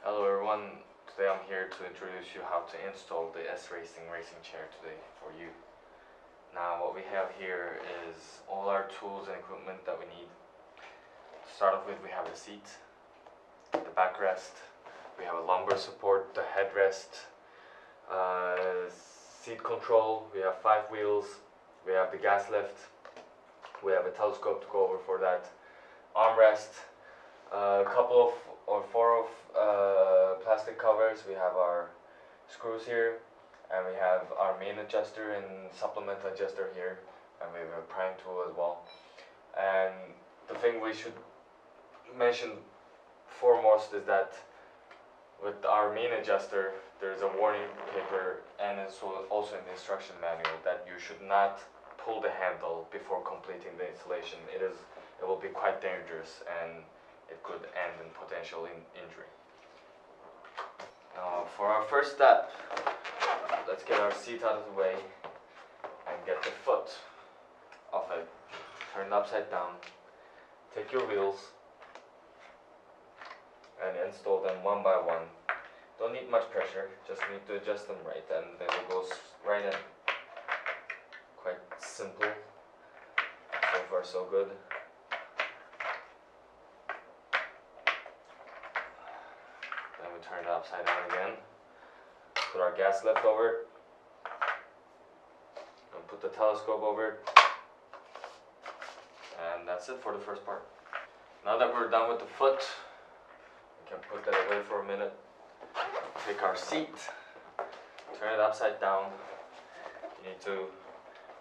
Hello everyone, today I'm here to introduce you how to install the S-Racing racing chair today for you. Now what we have here is all our tools and equipment that we need. To start off with, we have the seat, the backrest, we have a lumbar support, the headrest, seat control, we have 5 wheels, we have the gas lift, we have a telescope to go over for that, armrest, a couple of or 4 of plastic covers. We have our screws here, and we have our main adjuster and supplement adjuster here, and we have a prying tool as well. And the thing we should mention foremost is that with our main adjuster, there's a warning paper, and it's also in the instruction manual that you should not pull the handle before completing the installation. It will be quite dangerous, and it could end in potential injury. Now for our first step, let's get our seat out of the way and get the foot off it. Turn it upside down. Take your wheels and install them one by one. Don't need much pressure, just need to adjust them right, and then it goes right in. Quite simple. So far so good. Then we turn it upside down again. Put our gas lift over it. And put the telescope over it. And that's it for the first part. Now that we're done with the foot, we can put that away for a minute. Take our seat, turn it upside down. You need to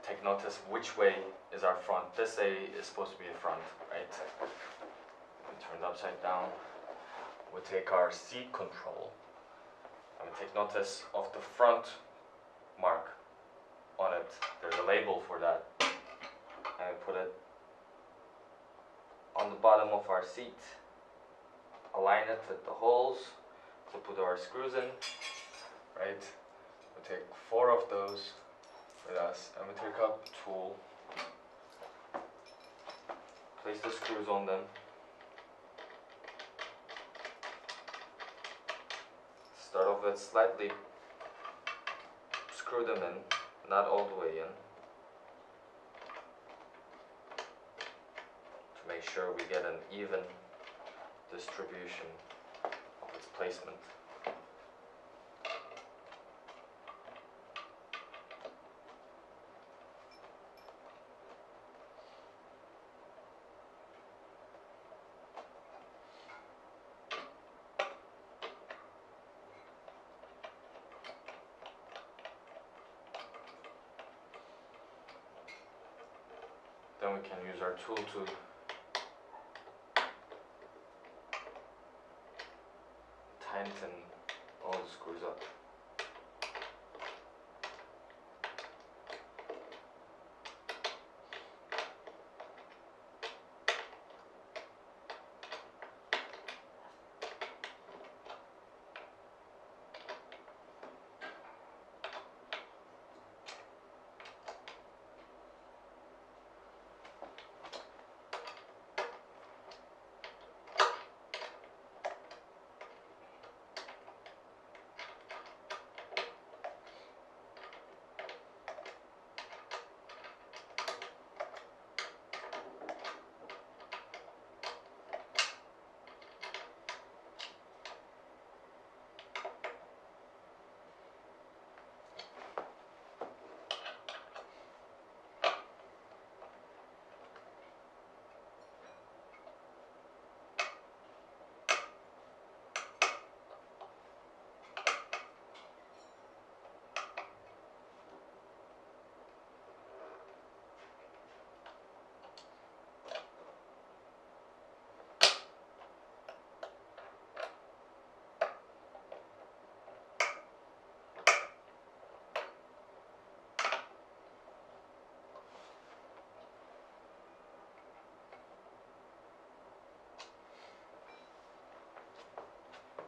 take notice which way is our front. This A is supposed to be the front, right? We turn it upside down. We take our seat control and we take notice of the front mark on it. There's a label for that, and we put it on the bottom of our seat. Align it with the holes to put our screws in, right? We take 4 of those with us, and we take up a tool, place the screws on them. Start off with slightly screw them in, not all the way in, to make sure we get an even distribution of its placement. Then we can use our tool to tighten all the screws up.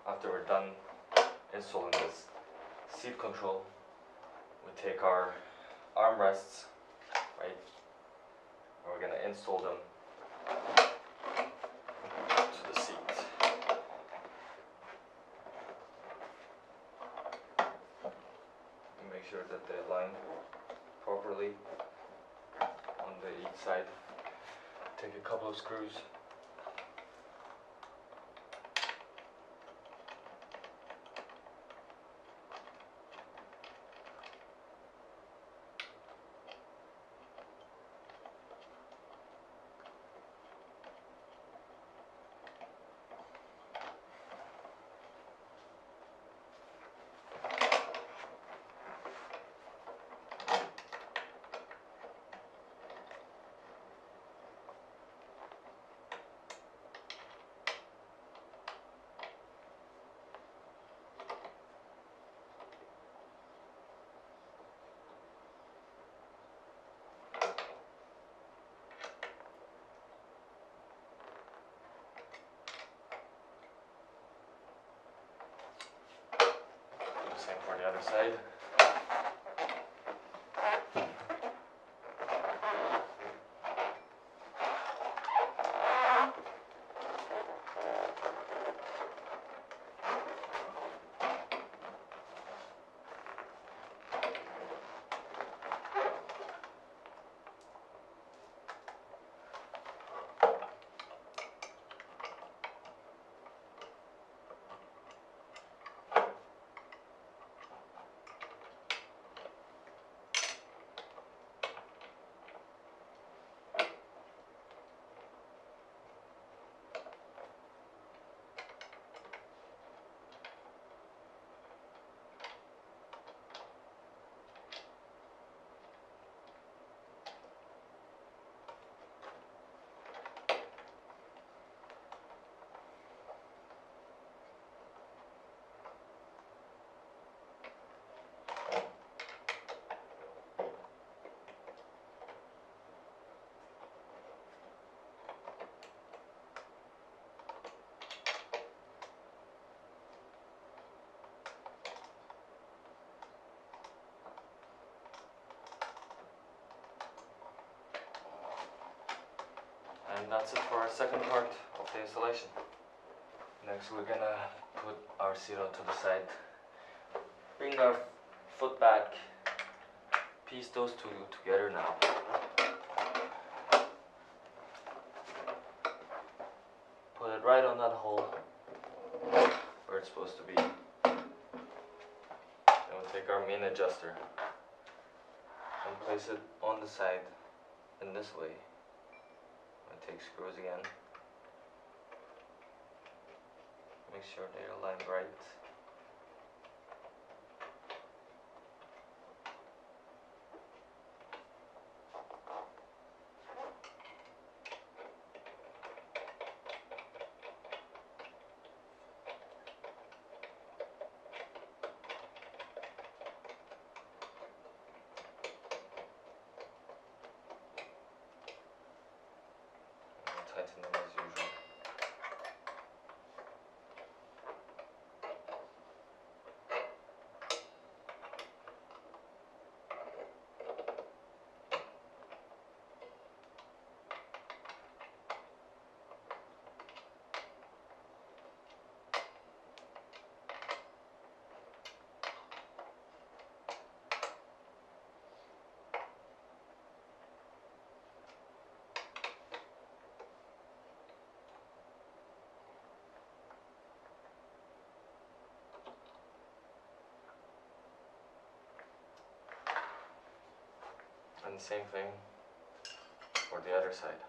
After we're done installing this seat control, we take our armrests, right, and we're going to install them to the seat. sure that they align properly on the each side. Take a couple of screws. Same for the other side. And that's it for our second part of the installation. Next we're gonna put our zero to the side. Bring our foot back. Piece those two together now. Put it right on that hole where it's supposed to be. Then we'll take our main adjuster and place it on the side in this way. Take screws again. Make sure they're aligned right. Tighten them as usual. And the same thing for the other side.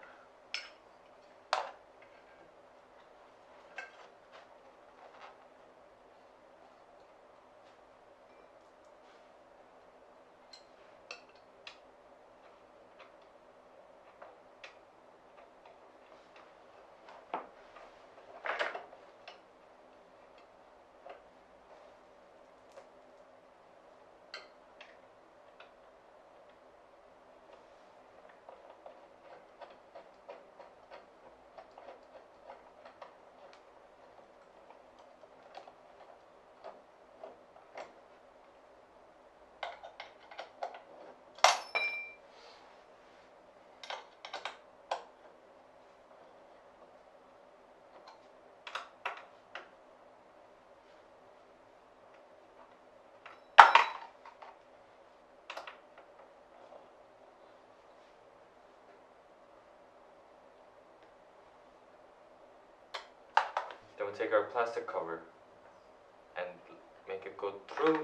going to take our plastic cover and make it go through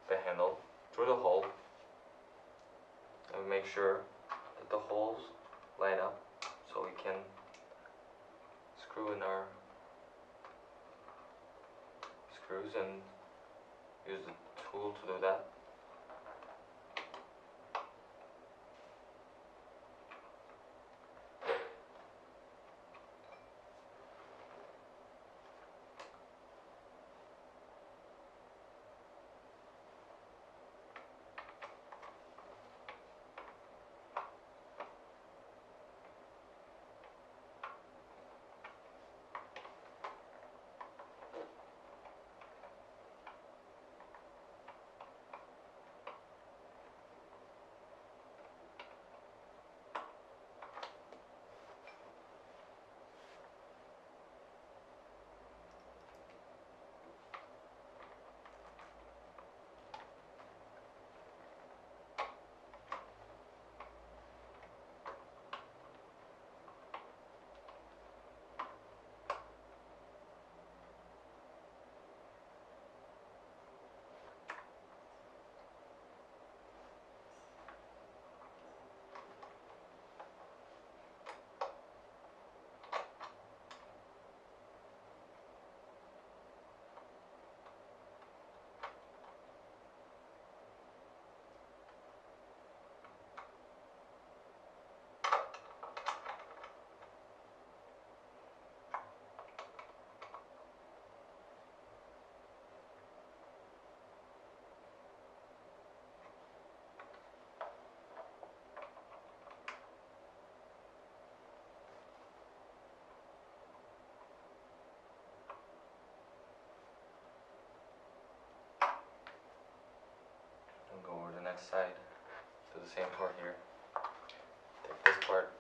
the handle, through the hole, and make sure that the holes line up so we can screw in our screws and use the tool to do that. Go over the next side, do the same part here. Take this part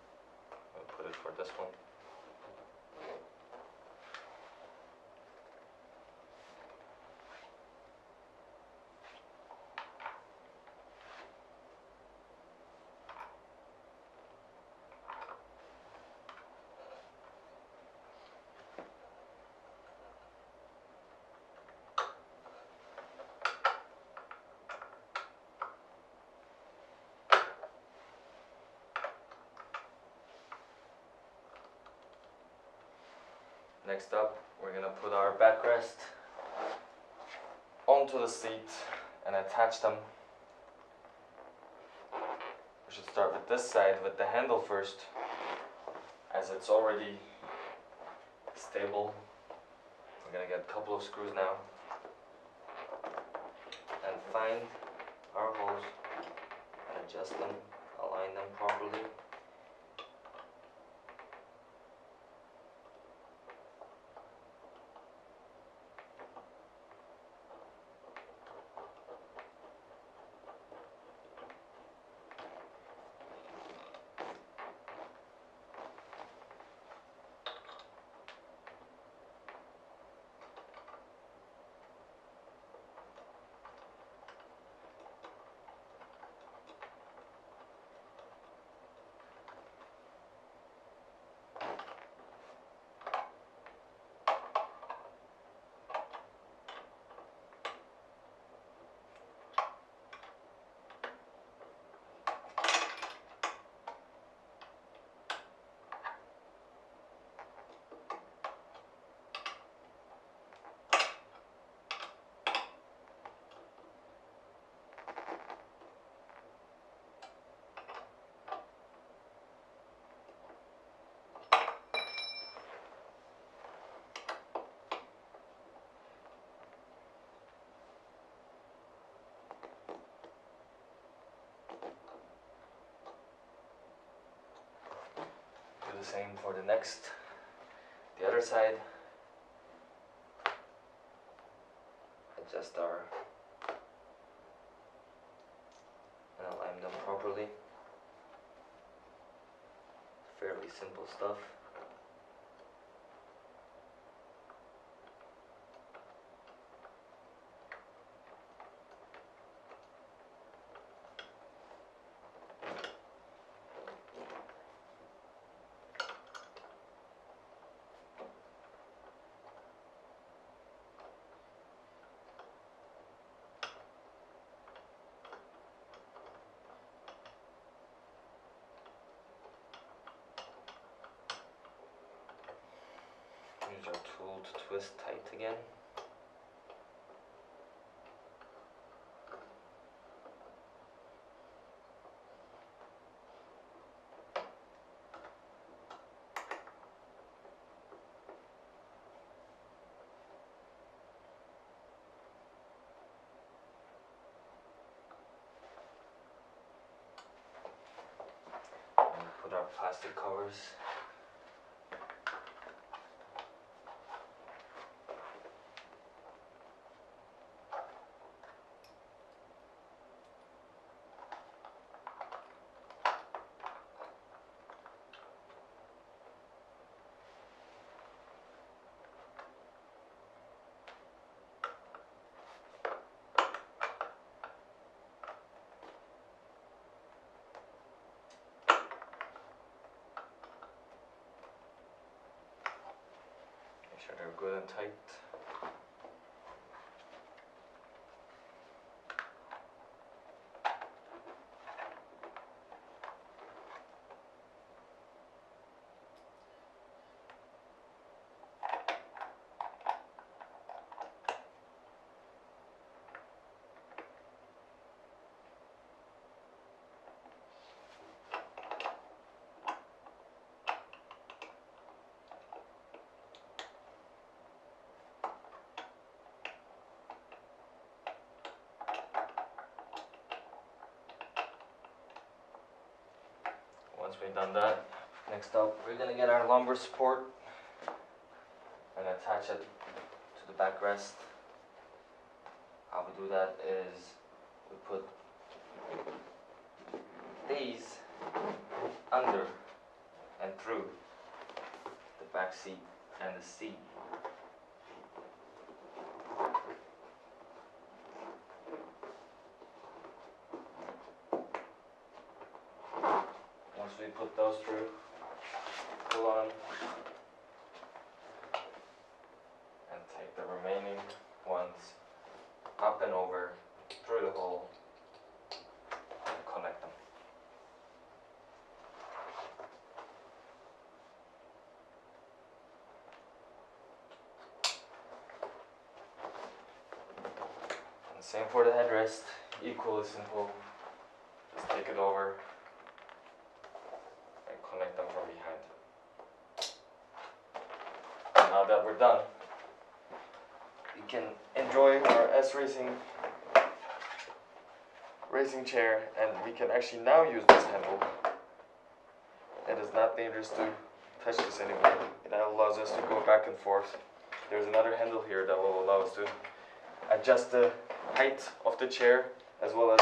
and put it for this one. Next up, we're going to put our backrest onto the seat and attach them. We should start with this side with the handle first, as it's already stable. We're going to get a couple of screws now and find our holes and adjust them, align them properly. Do the same for the other side. Adjust our and align them properly. Fairly simple stuff. Use our tool to twist tight again. And put our plastic covers. Make sure they're good and tight. Once we've done that, next up we're going to get our lumbar support and attach it to the backrest. How we do that is we put these under and through the back seat and the seat. Once we put those through, pull on and take the remaining ones up and over through the hole and connect them. And same for the headrest, equally simple. Just take it over and connect them from behind. And now that we're done, we can enjoy our racing chair, and we can actually now use this handle. It is not dangerous to touch this anymore. It allows us to go back and forth. There's another handle here that will allow us to adjust the height of the chair, as well as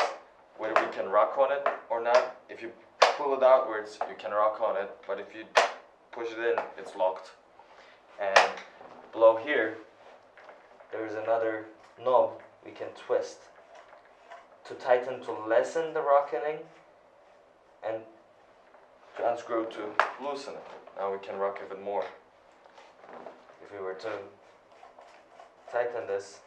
whether we can rock on it or not. If you pull it outwards, you can rock on it, but if you push it in, it's locked. And below here, there is another knob we can twist to tighten, to lessen the rocking, and to unscrew to loosen it. Now we can rock even more. If we were to tighten this,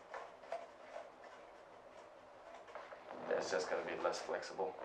it's just going to be less flexible.